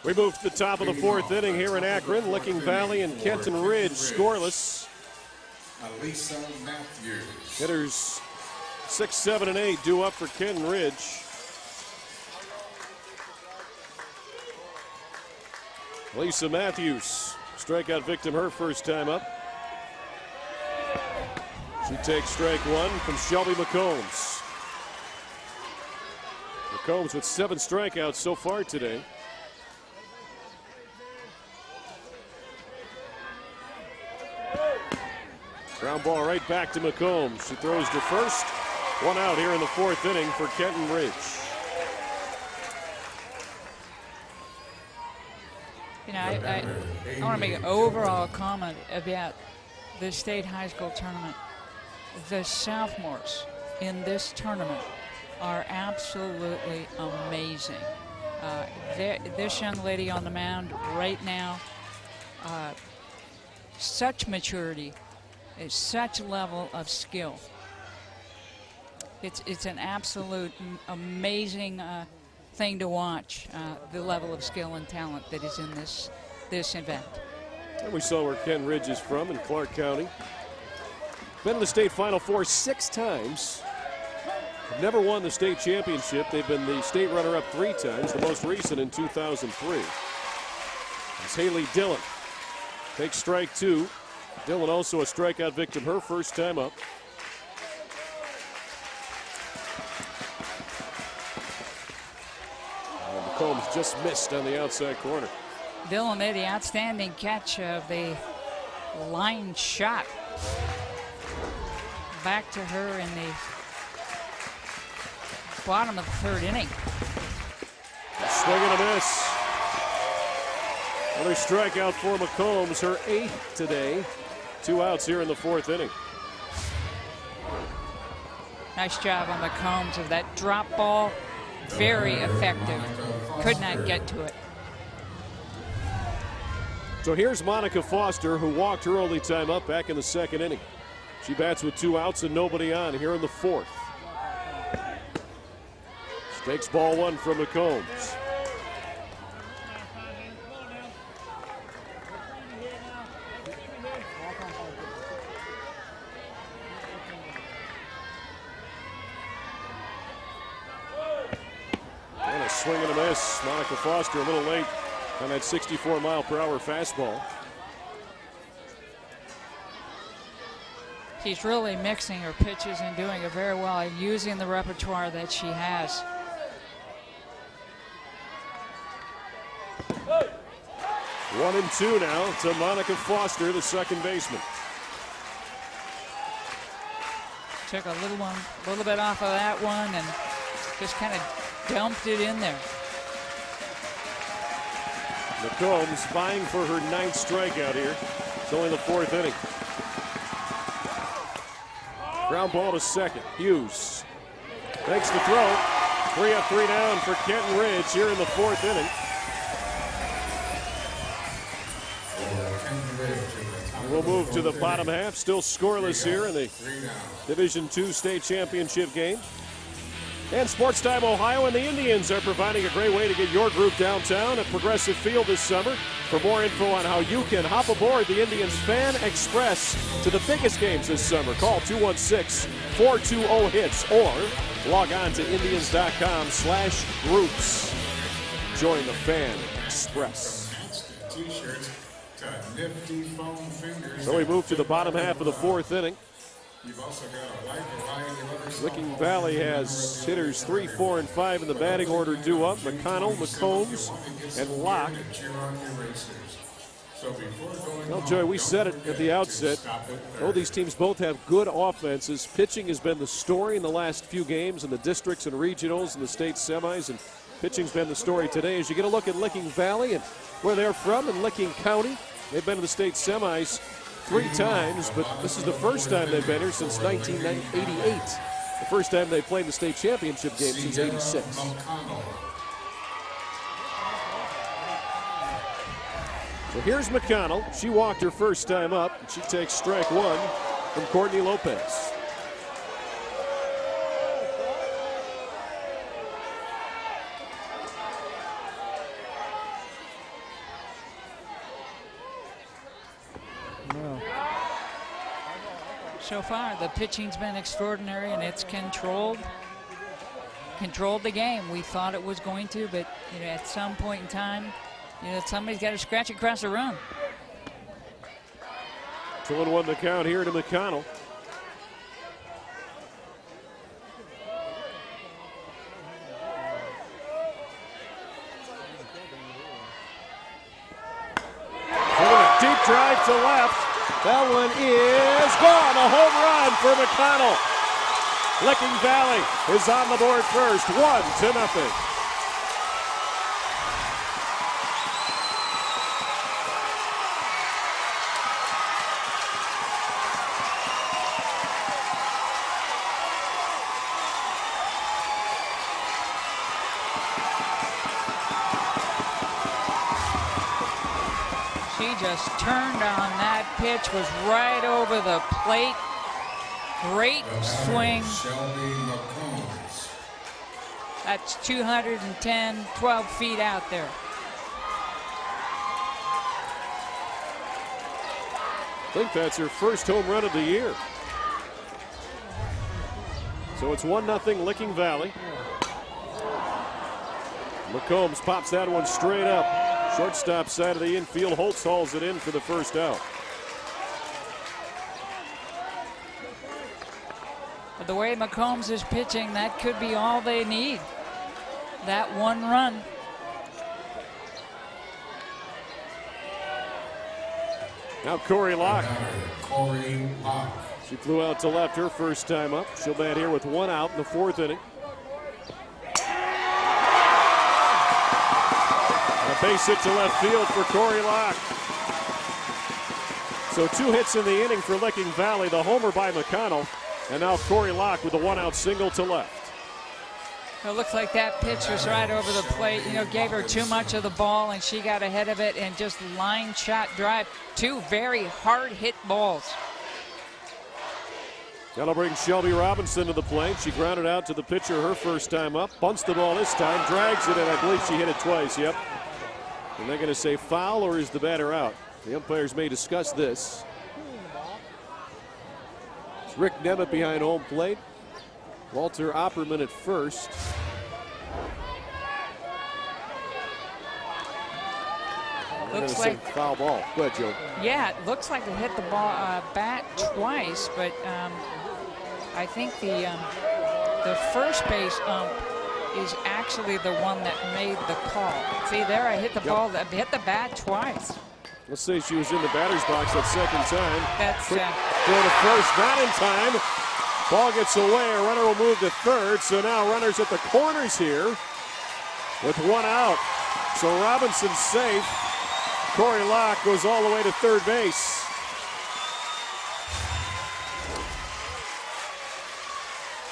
We move to the top of the fourth inning here in Akron. Licking Valley and Kenton Ridge scoreless. Hitters 6, 7, and 8 due up for Kenton Ridge. Lisa Matthews, strikeout victim her first time up. She takes strike one from Shelby McCombs. McCombs with 7 strikeouts so far today. Ground ball right back to McCombs. She throws to first. 1 out here in the fourth inning for Kenton Ridge. You know, I want to make an overall comment about the state high school tournament. The sophomores in this tournament are absolutely amazing. This young lady on the mound right now, such maturity, such level of skill. It's an absolute amazing thing to watch, the level of skill and talent that is in this event. And we saw where Kenton Ridge is from in Clark County. Been in the state Final Four 6 times. Never won the state championship. They've been the state runner-up 3 times, the most recent in 2003. As Haley Dillon takes strike 2. Dillon also a strikeout victim her first time up. And McCombs just missed on the outside corner. Dillon made the outstanding catch of the line shot. Back to her in the bottom of the third inning. Swing and a miss. Another strikeout for McCombs, her 8th today. 2 outs here in the fourth inning. Nice job on McCombs of that drop ball. Very effective. Could not get to it. So here's Monica Foster, who walked her only time up back in the second inning. She bats with 2 outs and nobody on here in the fourth. She takes ball 1 from McCombs. And a swing and a miss. Monica Foster a little late on that 64-mile-per-hour fastball. She's really mixing her pitches and doing it very well and using the repertoire that she has. One and 2 now to Monica Foster, the second baseman. Took a little bit off of that one and just kind of dumped it in there. McCombs vying for her 9th strikeout here. It's only the fourth inning. Ground ball to second. Hughes makes the throw. 3 up, 3 down for Kenton Ridge here in the fourth inning. We'll move to the bottom half. Still scoreless here in the Division II state championship game. And Sports Time Ohio and the Indians are providing a great way to get your group downtown at Progressive Field this summer. For more info on how you can hop aboard the Indians Fan Express to the biggest games this summer, call 216-420-HITS or log on to Indians.com/groups. Join the Fan Express. So we move to the bottom half of the fourth inning. Licking Valley has hitters 3, 4, and 5 in the batting order due up. McConnell, McCombs, and Locke. Well, Joey, we said it at the outset. Oh, these teams both have good offenses. Pitching has been the story in the last few games in the districts and regionals and the state semis, and pitching's been the story today. As you get a look at Licking Valley and where they're from in Licking County, they've been to the state semis 3 times, but this is the first time they've been here since 1988. The first time they played the state championship game since '86. So here's McConnell. She walked her first time up, and she takes strike 1 from Courtney Lopez. So far, the pitching's been extraordinary, and it's controlled the game. We thought it was going to, but at some point in time, somebody's got to scratch across the room. 2-1 the count here to McConnell. Deep drive to left. That one is gone. A home run for McConnell. Licking Valley is on the board first, 1-0. Just turned on that pitch, was right over the plate. Great swing. That's 210, 12 feet out there. I think that's her first home run of the year. So it's 1-0 Licking Valley. McCombs pops that one straight up. Shortstop side of the infield. Holtz hauls it in for the first out. But the way McCombs is pitching, that could be all they need. That one run. Now Corey Locke. She flew out to left her first time up. She'll bat here with 1 out in the 4th inning. Base hit to left field for Corey Locke. So 2 hits in the inning for Licking Valley. The homer by McConnell. And now Corey Locke with a 1-out single to left. It looks like that pitch was right over the plate. Gave her too much of the ball, and she got ahead of it and just line shot drive. 2 very hard hit balls. That'll bring Shelby Robinson to the plate. She grounded out to the pitcher her first time up. Bunts the ball this time. Drags it, and I believe she hit it twice. Yep. And they're going to say foul, or is the batter out? The umpires may discuss this. It's Rick Nemeth behind home plate. Walter Opperman at first. Looks like foul ball. Go ahead, Joe. Yeah, it looks like it hit the ball bat twice, but I think the first base ump is actually the one that made the call. See there, I hit the ball, that hit the bat twice. Let's say she was in the batter's box that second time. That's throw to first, not in time. Ball gets away, a runner will move to third. So now runners at the corners here with 1 out. So Robinson's safe. Corey Locke goes all the way to third base.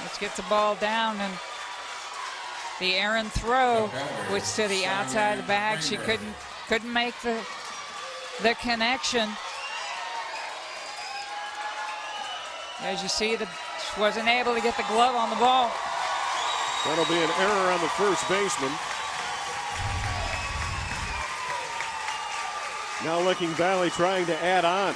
Let's get the ball down, and the errant throw was to the outside of the bag. She couldn't make the connection. As you see, she wasn't able to get the glove on the ball. That'll be an error on the first baseman. Now Licking Valley trying to add on.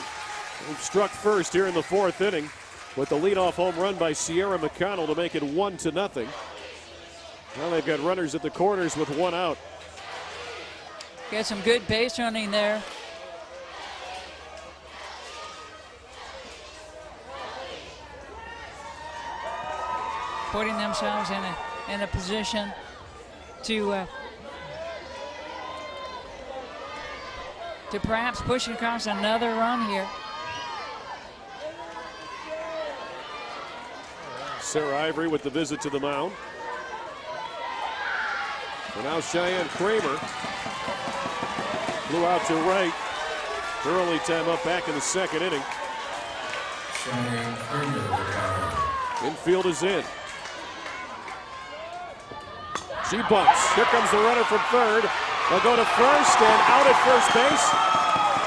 We've struck first here in the 4th inning with the leadoff home run by Sierra McConnell to make it 1-0. Now they've got runners at the corners with 1 out. Got some good base running there. Putting themselves in a position to perhaps push across another run here. Sarah Ivory with the visit to the mound. And now Cheyenne Kramer flew out to right. Early time up back in the 2nd inning. Cheyenne Kramer. Infield is in. She bunts. Here comes the runner from third. They'll go to first and out at first base.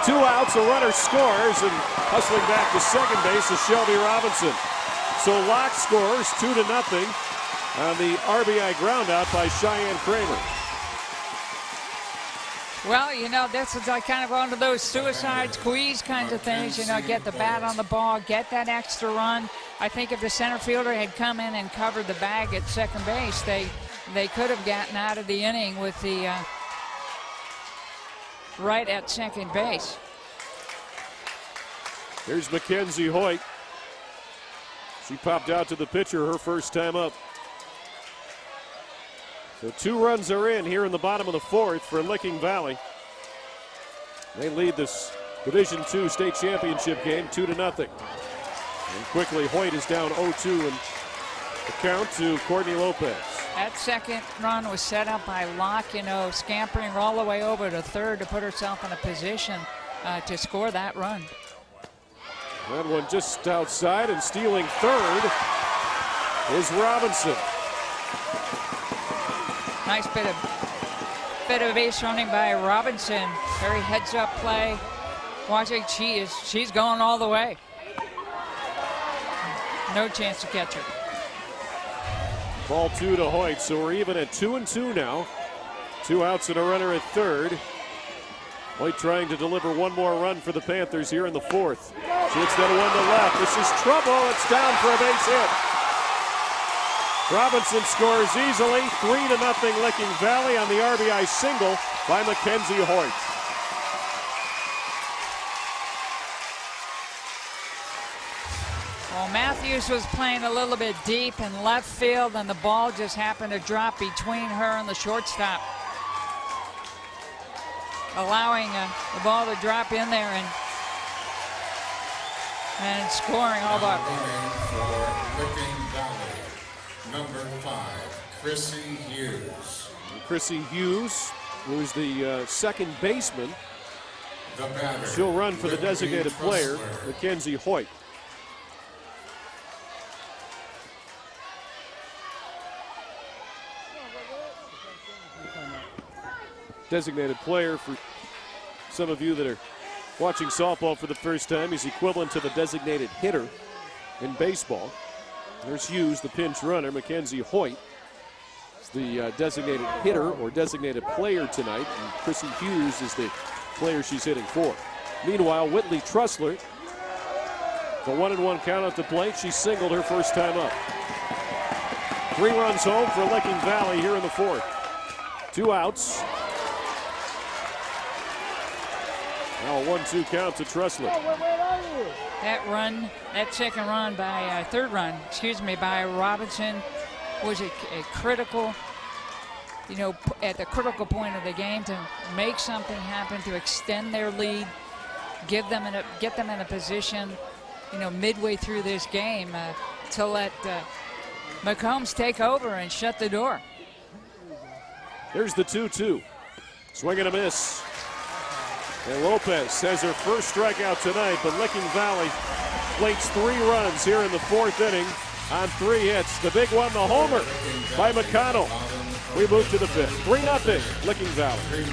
2 outs, a runner scores, and hustling back to second base is Shelby Robinson. So Locke scores 2-0 on the RBI ground out by Cheyenne Kramer. Well, you know, this is like kind of one of those suicide squeeze kinds of things. You know, get the bat on the ball, get that extra run. I think if the center fielder had come in and covered the bag at second base, they could have gotten out of the inning with the right at second base. Here's Mackenzie Hoyt. She popped out to the pitcher her first time up. So 2 runs are in here in the bottom of the 4th for Licking Valley. They lead this Division II state championship game 2-0. And quickly Hoyt is down 0-2 in the count to Courtney Lopez. That second run was set up by Locke, you know, scampering all the way over to third to put herself in a position to score that run. That one just outside, and stealing third is Robinson. Nice bit of base running by Robinson. Very heads-up play. Watching, she's going all the way. No chance to catch her. Ball 2 to Hoyt, so we're even at 2-2 now. 2 outs and a runner at third. Hoyt trying to deliver one more run for the Panthers here in the 4th. She hits that one to left. This is trouble. It's down for a base hit. Robinson scores easily. 3-0 Licking Valley on the RBI single by Mackenzie Hoyt. Well, Matthews was playing a little bit deep in left field, and the ball just happened to drop between her and the shortstop, allowing the ball to drop in there and scoring all but. For Licking Valley, number 5, Chrissy Hughes. Chrissy Hughes, who's the second baseman. The batter, She'll run for the Whitney designated player, Tressler. Mackenzie Hoyt. Designated player, for some of you that are watching softball for the first time, is equivalent to the designated hitter in baseball. There's Hughes, the pinch runner. Mackenzie Hoyt is the designated hitter or designated player tonight, and Chrissy Hughes is the player she's hitting for. Meanwhile, Whitney Tressler, the 1-1 count at the plate. She singled her first time up. 3 runs home for Licking Valley here in the 4th. 2 outs. Now a 1-2 count to Tressler. That second run by, third run, excuse me, by Robinson was a critical, you know, at the critical point of the game to make something happen, to extend their lead, get them in a position, you know, midway through this game to let McCombs take over and shut the door. Here's the 2-2. Swing and a miss. And Lopez has her first strikeout tonight, but Licking Valley plates 3 runs here in the 4th inning on 3 hits. The big one, the homer by McConnell. We move to the 5th. 3-0 Licking Valley.